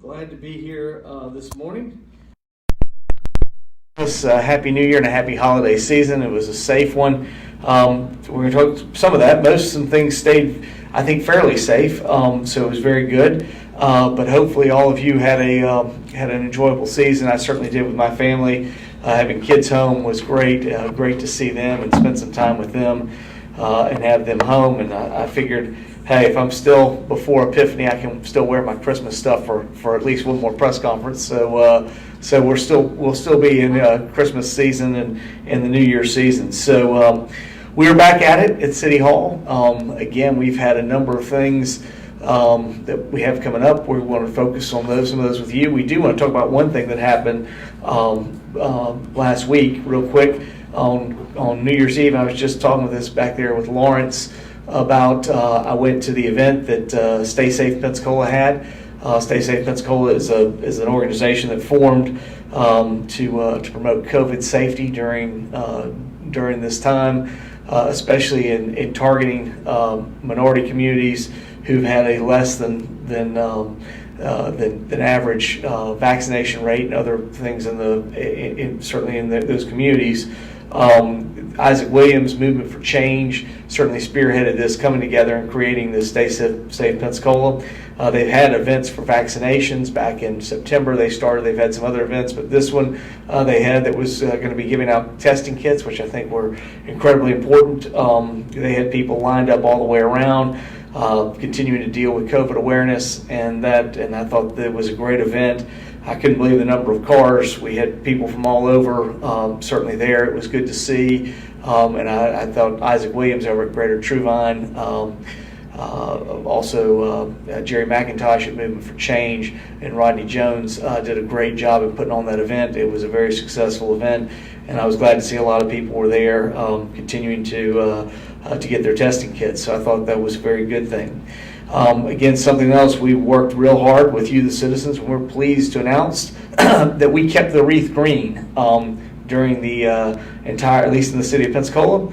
Glad to be here this morning. Happy New Year and a happy holiday season. It was a safe one. We're going to talk some of that. Some things stayed, I think, fairly safe, so it was very good. But hopefully, all of you had an enjoyable season. I certainly did with my family. Having kids home was great. Great to see them and spend some time with them and have them home. And I figured, hey, if I'm still before Epiphany, I can still wear my Christmas stuff for at least one more press conference. So we'll still be in Christmas season and in the New Year season. So we're back at it at City Hall. Again, we've had a number of things that we have coming up. We want to focus on some of those with you. We do want to talk about one thing that happened last week, real quick. On New Year's Eve, I was just talking with this back there with Lawrence about I went to the event that Stay Safe Pensacola had. Stay Safe Pensacola is an organization that formed to promote COVID safety during this time, especially in targeting minority communities who've had a less than average vaccination rate and other things certainly in those communities. Isaac Williams' Movement for Change certainly spearheaded this, coming together and creating this Stay Safe Pensacola. They've had events for vaccinations back in September. They've had some other events, but this one they had that was going to be giving out testing kits, which I think were incredibly important. They had people lined up all the way around, continuing to deal with COVID awareness, and I thought that it was a great event. I couldn't believe the number of cars. We had people from all over certainly there. It was good to see. And I thought Isaac Williams over at Greater Truvine, also Jerry McIntosh at Movement for Change, and Rodney Jones did a great job of putting on that event. It was a very successful event, and I was glad to see a lot of people were there continuing to get their testing kits. So I thought that was a very good thing. Again, something else, we worked real hard with you, the citizens, and we're pleased to announce that we kept the wreath green during the entire, at least in the city of Pensacola.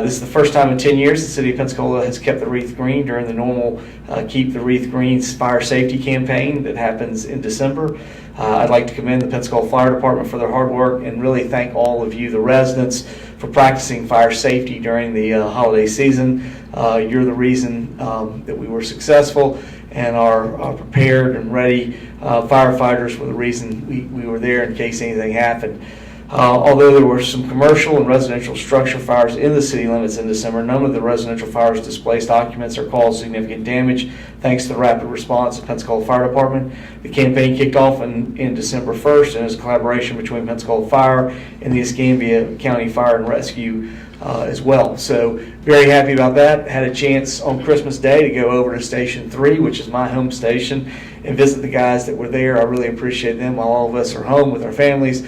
This is the first time in 10 years the city of Pensacola has kept the wreath green during the normal Keep the Wreath Green fire safety campaign that happens in December. I'd like to commend the Pensacola Fire Department for their hard work and really thank all of you, the residents, for practicing fire safety during the holiday season. You're the reason that we were successful and are prepared and ready. Firefighters were the reason we were there in case anything happened. Although there were some commercial and residential structure fires in the city limits in December, none of the residential fires displaced occupants or caused significant damage thanks to the rapid response of Pensacola Fire Department. The campaign kicked off in December 1st and is a collaboration between Pensacola Fire and the Escambia County Fire and Rescue as well. So very happy about that. Had a chance on Christmas Day to go over to Station 3, which is my home station, and visit the guys that were there. I really appreciate them while all of us are home with our families.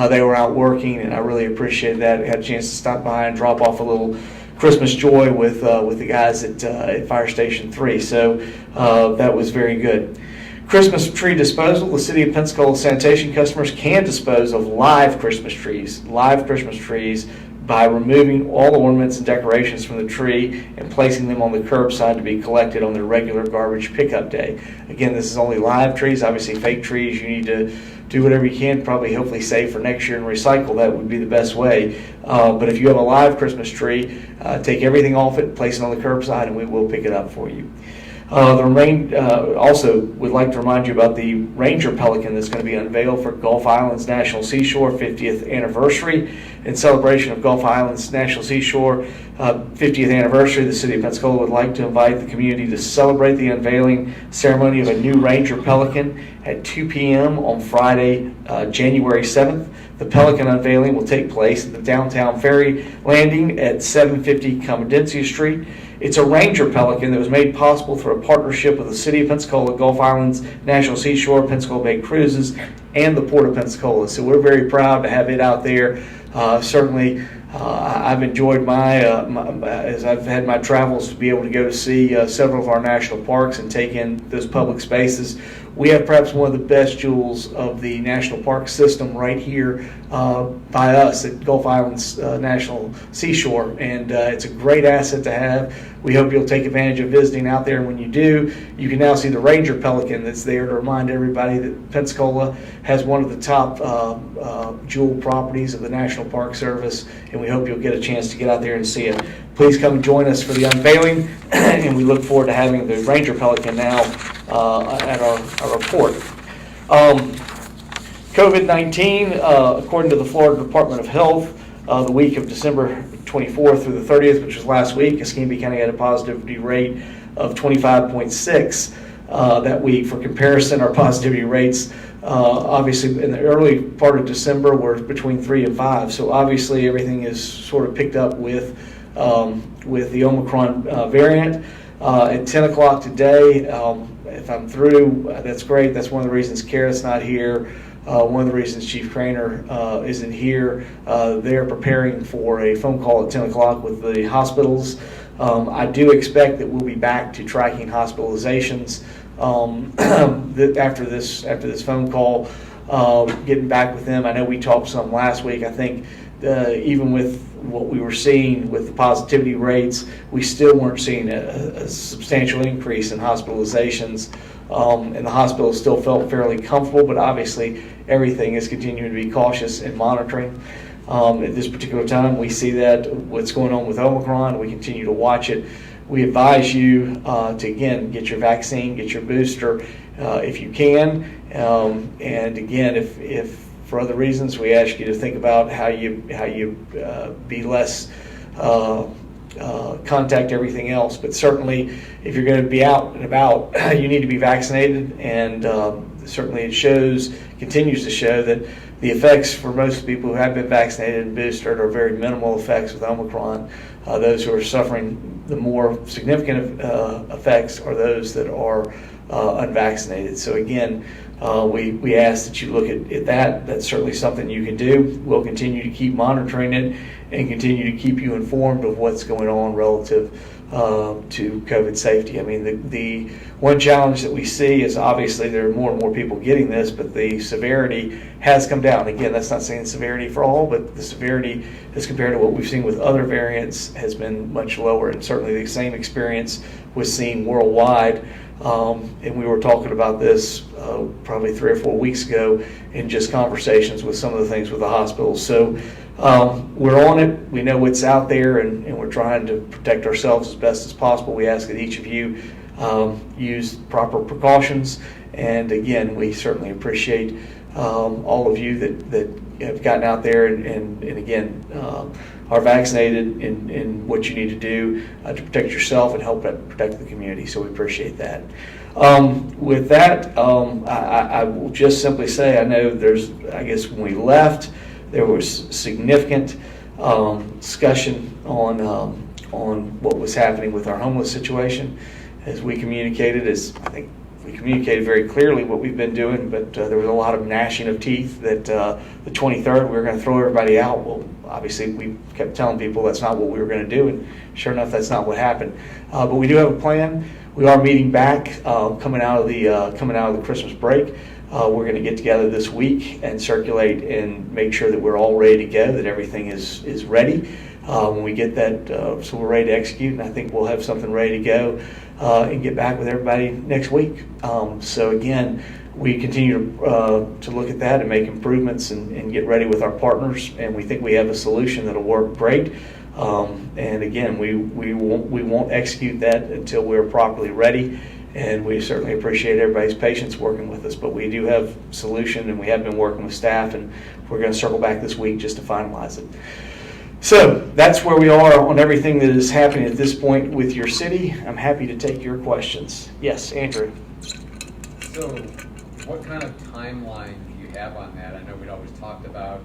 They were out working, and I really appreciated that. I had a chance to stop by and drop off a little Christmas joy with the guys at Fire Station 3. So that was very good. Christmas tree disposal. The City of Pensacola sanitation customers can dispose of live Christmas trees by removing all the ornaments and decorations from the tree and placing them on the curbside to be collected on their regular garbage pickup day. Again, this is only live trees. Obviously, fake trees, you need to do whatever you can, probably hopefully save for next year and recycle. That would be the best way. But if you have a live Christmas tree, take everything off it, place it on the curbside, and we will pick it up for you. Also would like to remind you about the Ranger Pelican that's going to be unveiled for Gulf Islands National Seashore 50th anniversary. In celebration of Gulf Islands National Seashore 50th anniversary, the City of Pensacola would like to invite the community to celebrate the unveiling ceremony of a new Ranger Pelican at 2 p.m. on Friday, January 7th. The Pelican unveiling will take place at the downtown ferry landing at 750 Comedencia Street. It's a Ranger Pelican that was made possible through a partnership with the City of Pensacola, Gulf Islands National Seashore, Pensacola Bay Cruises, and the Port of Pensacola. So we're very proud to have it out there. Certainly, I've enjoyed as I've had my travels, to be able to go to see several of our national parks and take in those public spaces. we have perhaps one of the best jewels of the national park system right here by us at Gulf Islands National Seashore, and it's a great asset to have. We hope you'll take advantage of visiting out there. When you do, you can now see the Ranger Pelican that's there to remind everybody that Pensacola has one of the top jewel properties of the National Park Service, and we hope you'll get a chance to get out there and see it. Please come and join us for the unveiling, and we look forward to having the Ranger Pelican now at our port. COVID-19, according to the Florida Department of Health, the week of December 24th through the 30th, which was last week, Escambia County had a positivity rate of 25.6 that week. For comparison, our positivity rates obviously in the early part of December were between 3 and 5. So obviously everything is sort of picked up with the Omicron variant. At 10 o'clock today, if I'm through, that's great. That's one of the reasons Kara's not here. One of the reasons Chief Craner isn't here. They're preparing for a phone call at 10 o'clock with the hospitals. I do expect that we'll be back to tracking hospitalizations after this phone call, getting back with them. I know we talked some last week. I think even with what we were seeing with the positivity rates, we still weren't seeing a substantial increase in hospitalizations, and the hospital still felt fairly comfortable, but obviously everything is continuing to be cautious and monitoring. At this particular time, we see that what's going on with Omicron, we continue to watch it. We advise you to, again, get your vaccine, get your booster if you can, and again, if for other reasons, we ask you to think about how you be less contact everything else. But certainly, if you're going to be out and about, you need to be vaccinated. And certainly, it continues to show that the effects for most people who have been vaccinated and boosted are very minimal effects with Omicron. Those who are suffering the more significant effects are those that are unvaccinated. So again, we ask that you look at that. That's certainly something you can do. We'll continue to keep monitoring it and continue to keep you informed of what's going on relative to COVID safety. I mean, the one challenge that we see is obviously there are more and more people getting this, but the severity has come down. Again, that's not saying severity for all, but the severity as compared to what we've seen with other variants has been much lower, and certainly the same experience was seen worldwide. And we were talking about this probably 3 or 4 weeks ago in just conversations with some of the things with the hospitals. So we're on it. We know what's out there, and we're trying to protect ourselves as best as possible. We ask that each of you use proper precautions. And again, we certainly appreciate all of you that have gotten out there and again, are vaccinated in what you need to do to protect yourself and help protect the community. So we appreciate that. With that, I will just simply say, I know I guess when we left, there was significant discussion on what was happening with our homeless situation. As we communicated, I think we communicated very clearly what we've been doing, but there was a lot of gnashing of teeth that the 23rd we were going to throw everybody out. Well, obviously we kept telling people that's not what we were going to do, and sure enough, that's not what happened. But we do have a plan. We are meeting back coming out of the Christmas break. We're going to get together this week and circulate and make sure that we're all ready to go, that everything is ready. When we get that, so we're ready to execute, and I think we'll have something ready to go and get back with everybody next week. So again, we continue to look at that and make improvements and get ready with our partners, and we think we have a solution that'll work great. And again, we won't execute that until we're properly ready. And we certainly appreciate everybody's patience working with us, but we do have a solution, and we have been working with staff, and we're going to circle back this week just to finalize it. So that's where we are on everything that is happening at this point with your city. I'm happy to take your questions. Yes, Andrew. So what kind of timeline do you have on that? I know we'd always talked about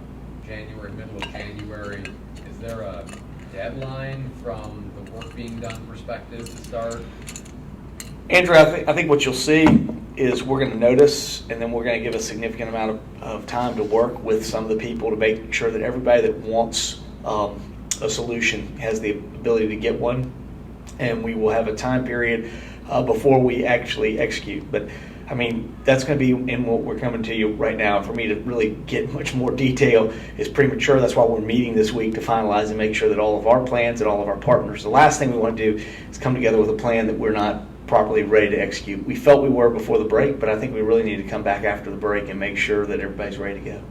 January, middle of January. Is there a deadline from the work being done perspective to start? Andrew, I think what you'll see is we're going to notice, and then we're going to give a significant amount of time to work with some of the people to make sure that everybody that wants a solution has the ability to get one, and we will have a time period before we actually execute. But I mean, that's going to be in what we're coming to you right now. For me to really get much more detail is premature. That's why we're meeting this week to finalize and make sure that all of our plans and all of our partners, the last thing we want to do is come together with a plan that we're not properly ready to execute. We felt we were before the break, but I think we really need to come back after the break and make sure that everybody's ready to go.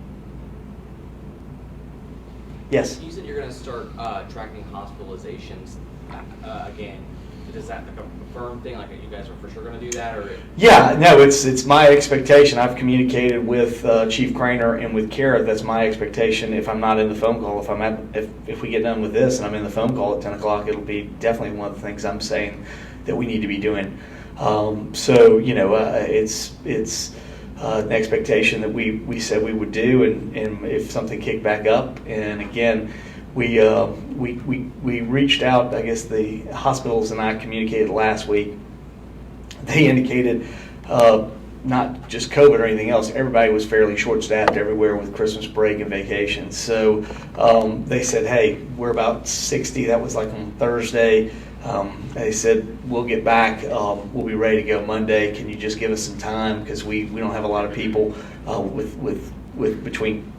Yes? You said you're going to start tracking hospitalizations again. Is that like a firm thing? Like you guys are for sure going to do that, or? Yeah, no, it's my expectation. I've communicated with Chief Craner and with Kara. That's my expectation. If I'm not in the phone call, if we get done with this and I'm in the phone call at 10 o'clock, it'll be definitely one of the things I'm saying that we need to be doing. So it's an expectation that we said we would do, and if something kicked back up, and again. We reached out. I guess the hospitals and I communicated last week. They indicated not just COVID or anything else. Everybody was fairly short-staffed everywhere with Christmas break and vacations. So they said, "Hey, we're about 60." That was like on Thursday. They said, "We'll get back. We'll be ready to go Monday. Can you just give us some time because we don't have a lot of people with between."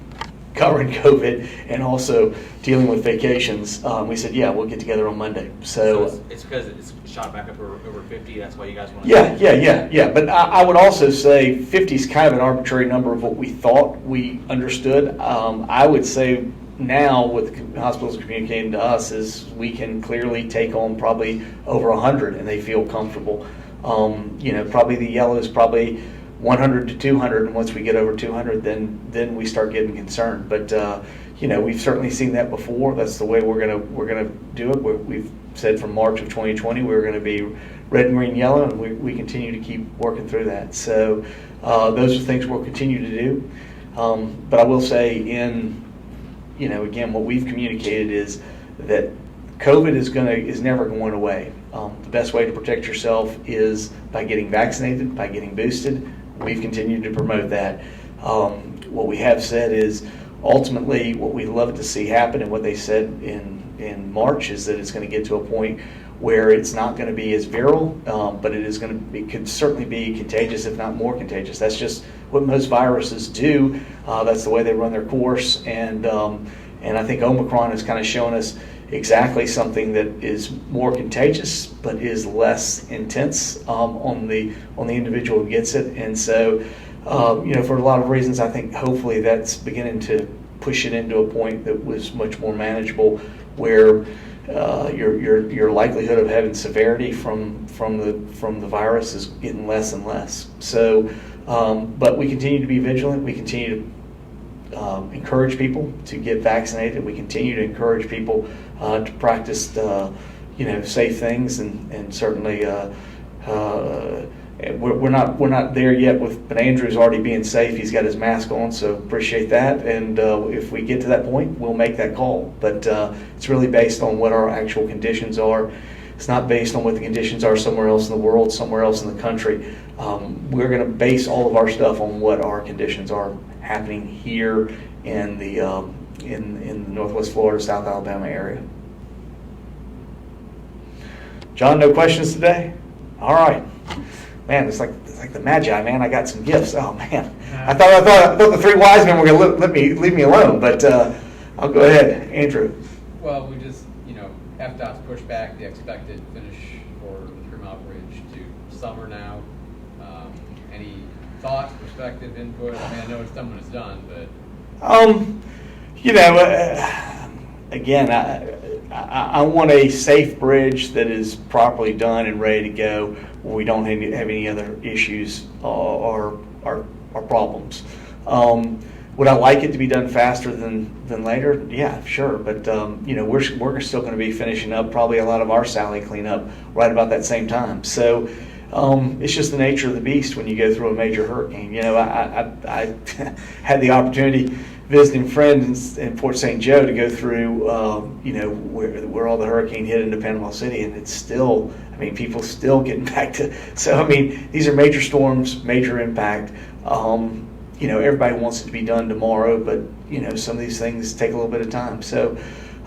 Covering COVID and also dealing with vacations, we said, yeah, we'll get together on Monday. So it's because it's shot back up over 50. That's why you guys want to. Yeah. But I would also say 50 is kind of an arbitrary number of what we thought we understood. I would say now what the hospitals are communicating to us is we can clearly take on probably over 100, and they feel comfortable. Probably the yellow is probably 100 to 200, and once we get over 200, then we start getting concerned. But we've certainly seen that before. That's the way we're gonna do it. We've said from March of 2020 we're going to be red, green, yellow, and we continue to keep working through that. So those are things we'll continue to do. But I will say, again, what we've communicated is that COVID is never going away. The best way to protect yourself is by getting vaccinated, by getting boosted. We've continued to promote that. What we have said is ultimately what we'd love to see happen, and what they said in March is that it's going to get to a point where it's not going to be as viral, but it could certainly be contagious, if not more contagious. That's just what most viruses do. That's the way they run their course, and I think Omicron has kind of shown us exactly something that is more contagious but is less intense on the individual who gets it. And so for a lot of reasons, I think hopefully that's beginning to push it into a point that was much more manageable, where your likelihood of having severity from the virus is getting less and less. So but we continue to be vigilant. We continue to encourage people to get vaccinated. We continue to encourage people to practice, safe things, and certainly we're not there yet but Andrew's already being safe. He's got his mask on, so appreciate that. And if we get to that point, we'll make that call. But it's really based on what our actual conditions are. It's not based on what the conditions are somewhere else in the world, somewhere else in the country. We're going to base all of our stuff on what our conditions are happening here in the in Northwest Florida, South Alabama area. John, no questions today? All right. Man, it's like the Magi, man. I got some gifts. Oh man, I thought the three wise men were going to leave me alone, but I'll go ahead, Andrew. Well, we just FDOT's pushed back the expected finish for the 3 Mile Bridge to summer now. Any thoughts, perspective, input? I mean, I know it's done when it's done, but again, I want a safe bridge that is properly done and ready to go, where we don't have any other issues or problems. Would I like it to be done faster than later? Yeah, sure. But we're still going to be finishing up probably a lot of our Sally cleanup right about that same time. So it's just the nature of the beast when you go through a major hurricane. I had the opportunity visiting friends in Port St. Joe to go through, where all the hurricane hit into Panama City, and it's still, people still getting back to. So these are major storms, major impact. Everybody wants it to be done tomorrow, but some of these things take a little bit of time. So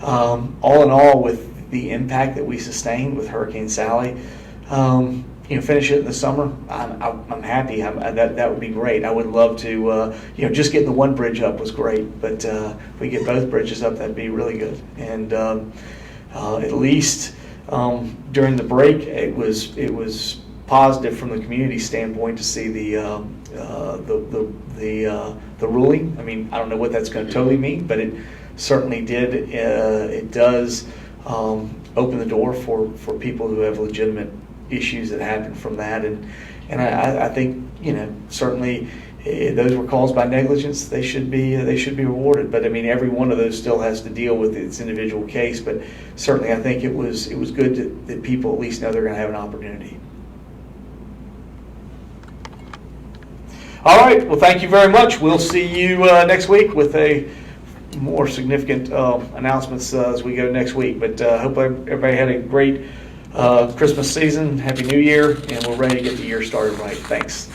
all in all, with the impact that we sustained with Hurricane Sally, finish it in the summer, I'm happy. That would be great. I would love to, just getting the one bridge up was great, but if we get both bridges up, that'd be really good. And at least during the break, it was positive from the community standpoint to see the ruling. I mean, I don't know what that's going to totally mean, but it certainly did. It does open the door for people who have legitimate issues that happen from that, and I think certainly those were caused by negligence. They should be rewarded. But I mean, every one of those still has to deal with its individual case. But certainly, I think it was good that people at least know they're going to have an opportunity. All right. Well, thank you very much. We'll see you next week with a more significant announcements as we go next week. But hope everybody had a great Christmas season. Happy New Year, and we're ready to get the year started right. Thanks.